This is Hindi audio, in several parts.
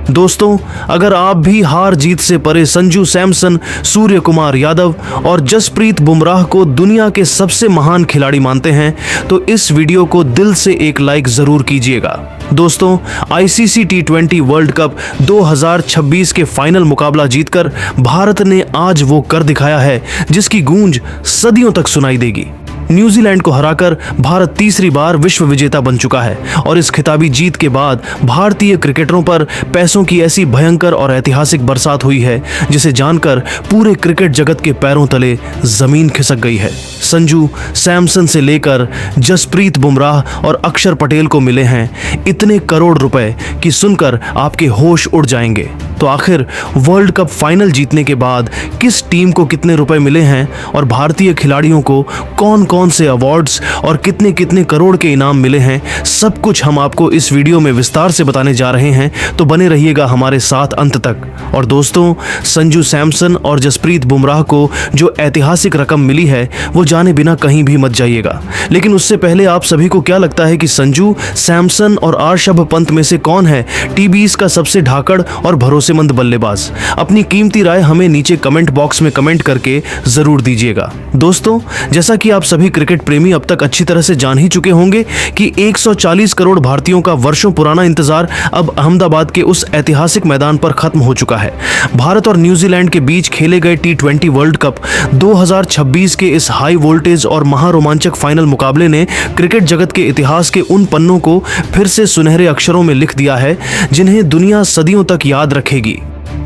दोस्तों, अगर आप भी हार जीत से परे संजू सैमसन, सूर्य कुमार यादव और जसप्रीत बुमराह को दुनिया के सबसे महान खिलाड़ी मानते हैं तो इस वीडियो को दिल से एक लाइक जरूर कीजिएगा। दोस्तों, आईसीसी टी20 वर्ल्ड कप 2026 के फाइनल मुकाबला जीतकर भारत ने आज वो कर दिखाया है जिसकी गूंज सदियों तक सुनाई देगी। न्यूजीलैंड को हराकर भारत तीसरी बार विश्व विजेता बन चुका है और इस खिताबी जीत के बाद भारतीय क्रिकेटरों पर पैसों की ऐसी भयंकर और ऐतिहासिक बरसात हुई है जिसे जानकर पूरे क्रिकेट जगत के पैरों तले जमीन खिसक गई है। संजू सैमसन से लेकर जसप्रीत बुमराह और अक्षर पटेल को मिले हैं इतने करोड़ रुपए कि सुनकर आपके होश उड़ जाएंगे। तो आखिर वर्ल्ड कप फाइनल जीतने के बाद किस टीम को कितने रुपए मिले हैं और भारतीय खिलाड़ियों को कौन कौन से अवार्ड्स और कितने कितने करोड़ के इनाम मिले हैं, सब कुछ हम आपको इस वीडियो में विस्तार से बताने जा रहे हैं, तो बने रहिएगा हमारे साथ अंत तक। और दोस्तों, संजू सैमसन और जसप्रीत बुमराह को जो ऐतिहासिक रकम मिली है वो जाने बिना कहीं भी मत जाइएगा। लेकिन उससे पहले आप सभी को क्या लगता है कि संजू सैमसन और ऋषभ पंत में से कौन है टी20 का सबसे ढाकड़ और भरोसेमंद बल्लेबाज? अपनी कीमती राय हमें नीचे कमेंट बॉक्स में कमेंट करके जरूर दीजिएगा। दोस्तों, जैसा कि आप सभी क्रिकेट प्रेमी अब तक अच्छी तरह से जान ही चुके होंगे कि 140 करोड़ भारतीयों का वर्षों पुराना इंतजार अब अहमदाबाद के उस ऐतिहासिक मैदान पर खत्म हो चुका है। भारत और न्यूजीलैंड के बीच खेले गए टी20 वर्ल्ड कप 2026 के इस हाई वोल्टेज और महारोमांचक फाइनल मुकाबले ने क्रिकेट जगत के इतिहास के उन पन्नों को फिर से सुनहरे अक्षरों में लिख दिया है जिन्हें दुनिया सदियों तक याद रखेगी।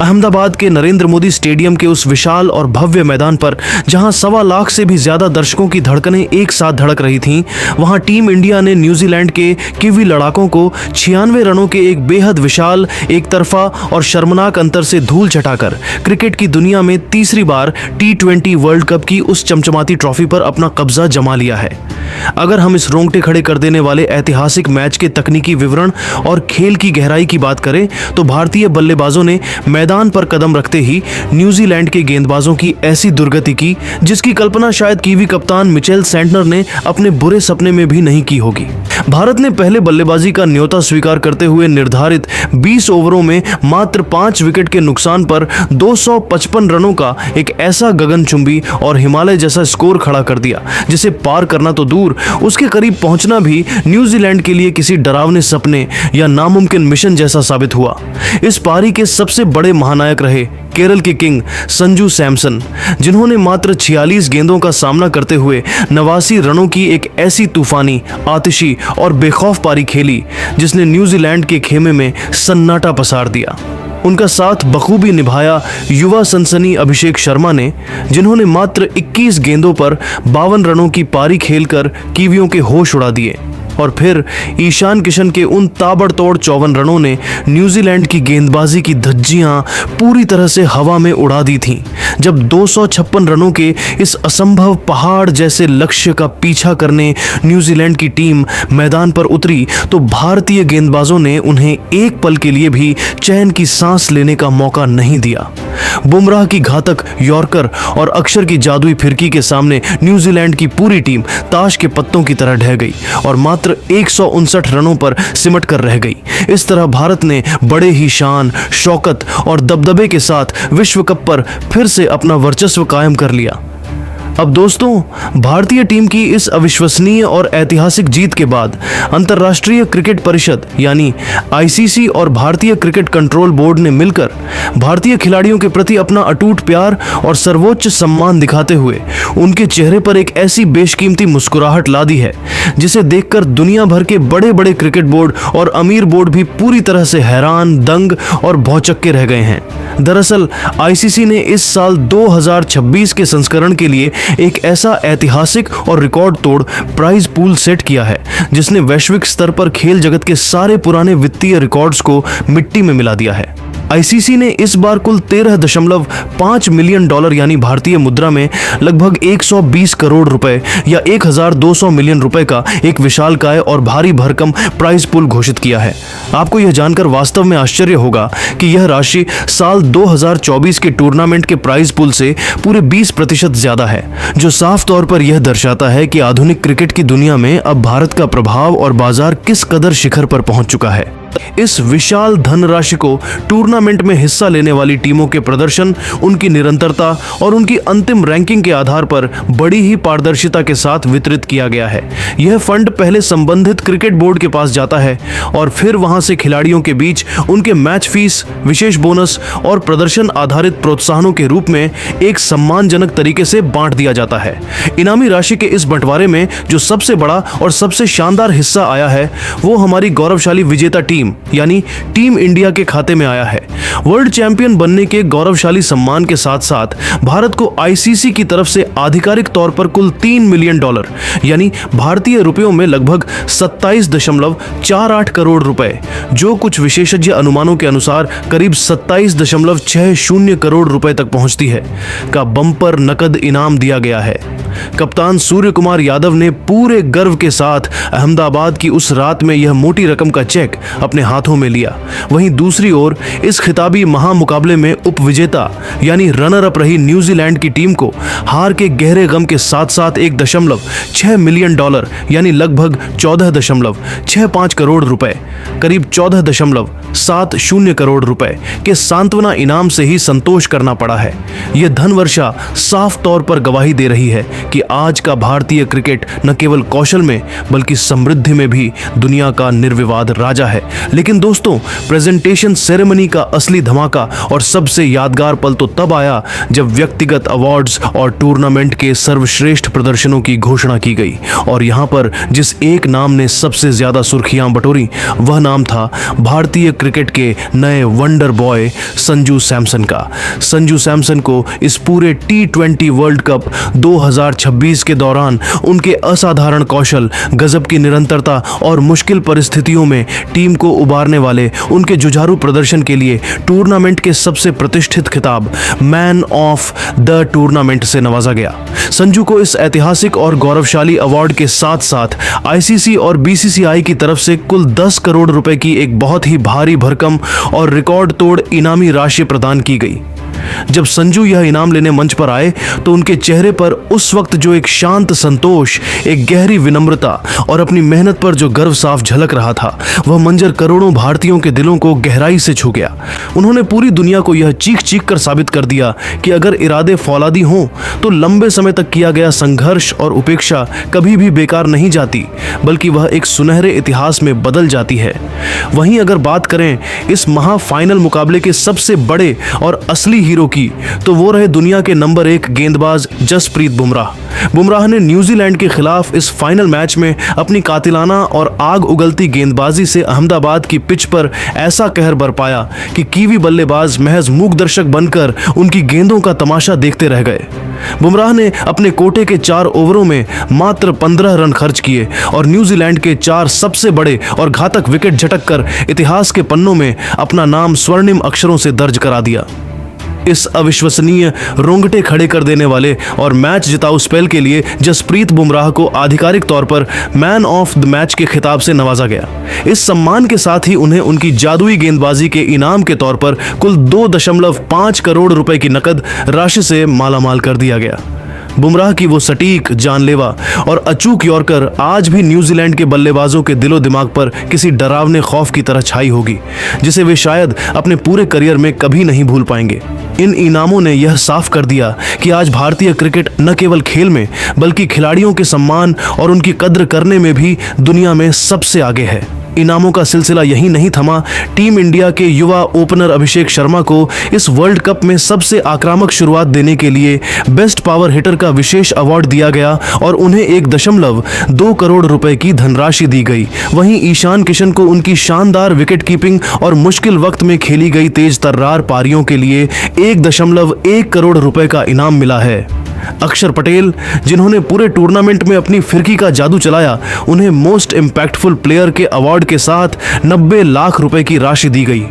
अहमदाबाद के नरेंद्र मोदी स्टेडियम के उस विशाल और भव्य मैदान पर जहां 1.25 लाख से भी ज्यादा दर्शकों की धड़कनें एक साथ धड़क रही थीं, वहां टीम इंडिया ने न्यूजीलैंड के किवी लड़ाकों को 96 रनों के एक बेहद विशाल, एक तरफा और शर्मनाक अंतर से धूल चटाकर क्रिकेट की दुनिया में तीसरी बार टी20 वर्ल्ड कप की उस चमचमाती ट्रॉफी पर अपना कब्जा जमा लिया है। अगर हम इस रोंगटे खड़े कर देने वाले ऐतिहासिक मैच के तकनीकी विवरण और खेल की गहराई की बात करें तो भारतीय बल्लेबाजों ने मैदान पर कदम रखते ही न्यूजीलैंड के गेंदबाजों की ऐसी दुर्गति की जिसकी कल्पना शायद कीवी कप्तान मिचेल सेंटनर ने अपने बुरे सपने में भी नहीं की होगी। भारत ने पहले बल्लेबाजी का न्योता स्वीकार करते हुए निर्धारित 20 ओवरों में मात्र 5 विकेट के नुकसान पर 255 रनों का एक ऐसा गगनचुंबी और हिमालय जैसा स्कोर खड़ा कर दिया जिसे पार करना तो दूर, उसके करीब पहुंचना भी न्यूजीलैंड के लिए किसी डरावने सपने या नामुमकिन मिशन जैसा साबित हुआ। इस पारी के सबसे बड़े महानायक रहे केरल के किंग संजू सैमसन, जिन्होंने मात्र 46 गेंदों का सामना करते हुए 89 रनों की एक ऐसी तूफानी, आतिशी और बेखौफ पारी खेली जिसने न्यूजीलैंड के खेमे में सन्नाटा पसार दिया। उनका साथ बखूबी निभाया युवा सनसनी अभिषेक शर्मा ने, जिन्होंने मात्र 21 गेंदों पर 52 रनों की पारी खेलकर कीवियों के होश उड़ा दिए। और फिर ईशान किशन के उन ताबड़तोड़ 54 रनों ने न्यूजीलैंड की गेंदबाजी की धज्जियां पूरी तरह से हवा में उड़ा दी थीं। जब 256 रनों के इस असंभव पहाड़ जैसे लक्ष्य का पीछा करने न्यूजीलैंड की टीम मैदान पर उतरी तो भारतीय गेंदबाजों ने उन्हें एक पल के लिए भी चैन की सांस लेने का मौका नहीं दिया। बुमराह की घातक यॉर्कर और अक्षर की जादुई फिरकी के सामने न्यूजीलैंड की पूरी टीम ताश के पत्तों की तरह ढह गई और मात्र 159 रनों पर सिमट कर रह गई। इस तरह भारत ने बड़े ही शान, शौकत और दबदबे के साथ विश्व कप पर फिर से अपना वर्चस्व कायम कर लिया। अब दोस्तों, भारतीय टीम की इस अविश्वसनीय और ऐतिहासिक जीत के बाद अंतर्राष्ट्रीय क्रिकेट परिषद यानी आईसीसी और भारतीय क्रिकेट कंट्रोल बोर्ड ने मिलकर भारतीय खिलाड़ियों के प्रति अपना अटूट प्यार और सर्वोच्च सम्मान दिखाते हुए उनके चेहरे पर एक ऐसी बेशकीमती मुस्कुराहट ला दी है जिसे देखकर दुनिया भर के बड़े बड़े क्रिकेट बोर्ड और अमीर बोर्ड भी पूरी तरह से हैरान, दंग और भौचक्के रह गए हैं। दरअसल आईसीसी ने इस साल 2026 के संस्करण के लिए एक ऐसा ऐतिहासिक और रिकॉर्ड तोड़ प्राइज पूल सेट किया है जिसने वैश्विक स्तर पर खेल जगत के सारे पुराने वित्तीय रिकॉर्ड्स को मिट्टी में मिला दिया है। आईसीसी ने इस बार कुल 13.5 मिलियन डॉलर यानी भारतीय मुद्रा में लगभग 120 करोड़ रुपए या 1200 मिलियन रुपए का एक विशालकाय और भारी भरकम प्राइज पूल घोषित किया है। आपको यह जानकर वास्तव में आश्चर्य होगा कि यह राशि साल 2024 के टूर्नामेंट के प्राइज पूल से पूरे 20% ज्यादा है, जो साफ तौर पर यह दर्शाता है कि आधुनिक क्रिकेट की दुनिया में अब भारत का प्रभाव और बाजार किस कदर शिखर पर पहुंच चुका है। इस विशाल धनराशि को टूर्नामेंट में हिस्सा लेने वाली टीमों के प्रदर्शन, उनकी निरंतरता और उनकी अंतिम रैंकिंग के आधार पर बड़ी ही पारदर्शिता के साथ वितरित किया गया है। यह फंड पहले संबंधित क्रिकेट बोर्ड के पास जाता है और फिर वहां से खिलाड़ियों के बीच उनके मैच फीस, विशेष बोनस और प्रदर्शन आधारित प्रोत्साहनों के रूप में एक सम्मानजनक तरीके से बांट दिया जाता है। इनामी राशि के इस बंटवारे में जो सबसे बड़ा और सबसे शानदार हिस्सा आया है वो हमारी गौरवशाली विजेता टीम यानी टीम इंडिया के खाते में आया है। वर्ल्ड चैंपियन बनने के गौरवशाली सम्मान के साथ साथ भारत को आईसीसी की तरफ से आधिकारिक तौर पर कुल $3 मिलियन यानी भारतीय रुपयों में लगभग 27.48 करोड़ रुपए, जो कुछ विशेषज्ञ अनुमानों के अनुसार करीब 27.60 करोड़ रुपए तक पहुंचती है, का बम्पर नकद इनाम दिया गया है। कप्तान सूर्य कुमार यादव ने पूरे गर्व के साथ अहमदाबाद की उस रात में यह मोटी रकम का चेक अपने हाथों में लिया। वहीं दूसरी ओर इस खिताबी महामुकाबले में उपविजेता यानी रनर अप रही न्यूजीलैंड की टीम को हार के गहरे गम के साथ साथ $1.6 मिलियन यानी लगभग 14.65 करोड़ रुपए, करीब 14.70 करोड़ रुपए के सांत्वना इनाम से ही संतोष करना पड़ा है। यह धनवर्षा साफ तौर पर गवाही दे रही है कि आज का भारतीय क्रिकेट न केवल कौशल में बल्कि समृद्धि में भी दुनिया का निर्विवाद राजा है। लेकिन दोस्तों, प्रेजेंटेशन सेरेमनी का असली धमाका और सबसे यादगार पल तो तब आया जब व्यक्तिगत अवार्ड्स और टूर्नामेंट के सर्वश्रेष्ठ प्रदर्शनों की घोषणा की गई। और यहाँ पर जिस एक नाम ने सबसे ज्यादा सुर्खियां बटोरी वह नाम था भारतीय क्रिकेट के नए वंडर बॉय संजू सैमसन का। संजू सैमसन को इस पूरे T20 वर्ल्ड कप 2026 के दौरान उनके असाधारण कौशल, गजब की निरंतरता और मुश्किल परिस्थितियों में टीम को उबारने वाले उनके जुझारू प्रदर्शन के लिए टूर्नामेंट के सबसे प्रतिष्ठित खिताब मैन ऑफ द टूर्नामेंट से नवाजा गया। संजू को इस ऐतिहासिक और गौरवशाली अवार्ड के साथ साथ आईसीसी और बीसीसीआई की तरफ से कुल 10 करोड़ रुपए की एक बहुत ही भारी भरकम और रिकॉर्ड तोड़ इनामी राशि प्रदान की गई। जब संजू यह इनाम लेने मंच पर आए तो उनके चेहरे पर उस वक्त जो एक शांत संतोष, एक गहरी विनम्रता और अपनी मेहनत पर जो गर्व साफ झलक रहा था, वह मंजर करोड़ों भारतीयों के दिलों को गहराई से छू गया। उन्होंने पूरी दुनिया को यह चीख चीख कर साबित कर दिया कि अगर इरादे फौलादी हों तो लंबे समय तक किया गया संघर्ष और उपेक्षा कभी भी बेकार नहीं जाती, बल्कि वह एक सुनहरे इतिहास में बदल जाती है। वहीं अगर बात करें इस महाफाइनल मुकाबले के सबसे बड़े और असली हीरो की, तो वो रहे दुनिया के नंबर 1 गेंदबाज जसप्रीत बुमराह। बुमराह ने न्यूजीलैंड के खिलाफ इस फाइनल मैच में अपनी कातिलाना और आग उगलती गेंदबाजी से अहमदाबाद की पिच पर ऐसा कहर बरपाया कि कीवी बल्लेबाज महज मूक दर्शक बनकर उनकी गेंदों का तमाशा देखते रह गए। बुमराह ने अपने कोटे के 4 ओवरों में मात्र 15 रन खर्च किए और न्यूजीलैंड के 4 सबसे बड़े और घातक विकेट झटक कर इतिहास के पन्नों में अपना नाम स्वर्णिम अक्षरों से दर्ज करा दिया। इस अविश्वसनीय, रोंगटे खड़े कर देने वाले और मैच जिताऊ स्पेल के लिए जसप्रीत बुमराह को आधिकारिक तौर पर मैन ऑफ द मैच के खिताब से नवाजा गया। इस सम्मान के साथ ही उन्हें उनकी जादुई गेंदबाजी के इनाम के तौर पर कुल 2.5 करोड़ रुपए की नकद राशि से मालामाल कर दिया गया। बुमराह की वो सटीक, जानलेवा और अचूक यॉर्कर आज भी न्यूजीलैंड के बल्लेबाजों के दिलो दिमाग पर किसी डरावने खौफ की तरह छाई होगी, जिसे वे शायद अपने पूरे करियर में कभी नहीं भूल पाएंगे। इन इनामों ने यह साफ कर दिया कि आज भारतीय क्रिकेट न केवल खेल में बल्कि खिलाड़ियों के सम्मान और उनकी कद्र करने में भी दुनिया में सबसे आगे है। इनामों का सिलसिला यही नहीं थमा। टीम इंडिया के युवा ओपनर अभिषेक शर्मा को इस वर्ल्ड कप में सबसे आक्रामक शुरुआत देने के लिए बेस्ट पावर हिटर का विशेष अवार्ड दिया गया और उन्हें 1.2 करोड़ रुपए की धनराशि दी गई। वहीं ईशान किशन को उनकी शानदार विकेट कीपिंग और मुश्किल वक्त में खेली गई तेज तर्रार पारियों के लिए 1.1 करोड़ रुपए का इनाम मिला है। अक्षर पटेल, जिन्होंने पूरे टूर्नामेंट में अपनी फिरकी का जादू चलाया, उन्हें मोस्ट इंपैक्टफुल प्लेयर के अवार्ड के साथ 90 लाख रुपए की राशि दी गई।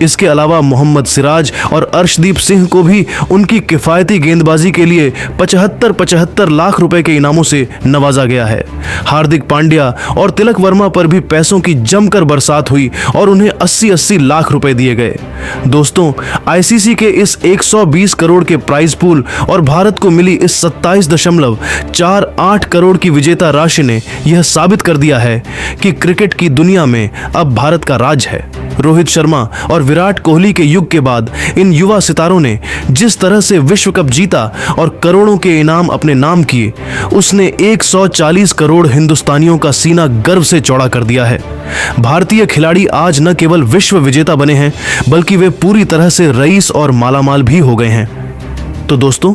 इसके अलावा मोहम्मद सिराज और अर्शदीप सिंह को भी उनकी किफायती गेंदबाजी के लिए 75 लाख रुपए के इनामों से नवाजा गया है। हार्दिक पांड्या और तिलक वर्मा पर भी पैसों की जमकर बरसात हुई और उन्हें 80 लाख रुपए दिए गए। दोस्तों, आईसीसी के इस 120 करोड़ के प्राइज पूल और भारत को मिली इस 27.48 करोड़ की विजेता राशि ने यह साबित कर दिया है कि क्रिकेट की दुनिया में अब भारत का राज है। रोहित शर्मा और विराट कोहली के युग के बाद इन युवा सितारों ने जिस तरह से विश्व कप जीता और करोड़ों के इनाम अपने नाम किए, उसने 140 करोड़ हिंदुस्तानियों का सीना गर्व से चौड़ा कर दिया है। भारतीय खिलाड़ी आज न केवल विश्व विजेता बने हैं, बल्कि वे पूरी तरह से रईस और मालामाल भी हो गए हैं। तो दोस्तों,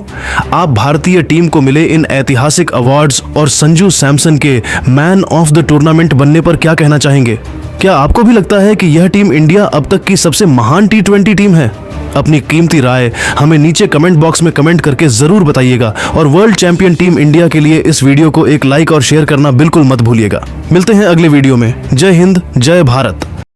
आप भारतीय टीम को मिले इन ऐतिहासिक अवार्ड्स और संजू सैमसन के मैन ऑफ द टूर्नामेंट बनने पर क्या कहना चाहेंगे? क्या आपको भी लगता है कि यह टीम इंडिया अब तक की सबसे महान T20 टीम है? अपनी कीमती राय हमें नीचे कमेंट बॉक्स में कमेंट करके जरूर बताइएगा और वर्ल्ड चैंपियन टीम इंडिया के लिए इस वीडियो को एक लाइक और शेयर करना बिल्कुल मत भूलिएगा। मिलते हैं अगले वीडियो में। जय हिंद, जय भारत।